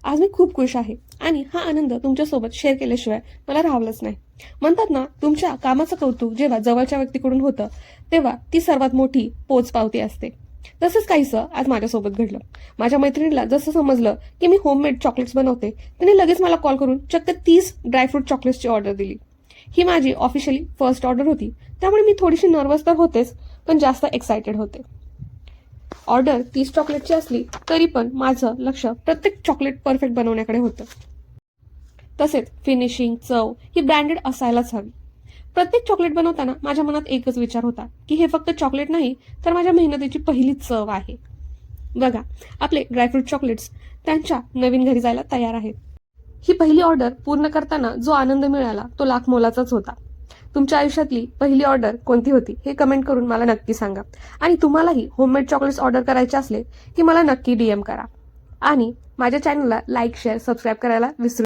आज मी खूप खुश आहे आणि हा आनंद तुमच्यासोबत शेअर केल्याशिवाय मला राहावलंच नाही. म्हणतात ना, तुमच्या कामाचं कौतुक जेव्हा जवळच्या व्यक्तीकडून होतं तेव्हा ती सर्वात मोठी पोचपावती असते. तसंच काहीसं आज माझ्यासोबत घडलं. माझ्या मैत्रिणीला जसं समजलं की मी होममेड चॉकलेट्स बनवते, त्याने लगेच मला कॉल करून चक्क 30 ड्रायफ्रूट चॉकलेट्सची ऑर्डर दिली. ही माझी ऑफिशियली फर्स्ट ऑर्डर होती, त्यामुळे मी थोडीशी नर्वस तर होतेच, पण जास्त एक्सायटेड होते. ऑर्डर 30 चॉकलेटची असली तरी पण माझं लक्ष प्रत्येक चॉकलेट परफेक्ट बनवण्याकडे होतं. तसेच फिनिशिंग, चव ही ब्रँडेड असायलाच हवी. प्रत्येक चॉकलेट बनवताना माझ्या मनात एकच विचार होता की हे फक्त चॉकलेट नाही, तर माझ्या मेहनतीची पहिली चव आहे. बघा, आपले ड्रायफ्रूट चॉकलेट्स त्यांच्या नवीन घरी जायला तयार आहेत. ही पहिली ऑर्डर पूर्ण करताना जो आनंद मिळाला तो लाख मोलाचाच होता. तुमच्या आयुष्यातली पहिली ऑर्डर कोणती होती हे कमेंट करून मला नक्की सांगा. आणि तुम्हालाही होममेड चॉकलेट्स ऑर्डर करायचे असले की मला नक्की DM करा. आणि माझ्या चॅनलला लाईक, शेअर, सबस्क्राईब करायला विसरू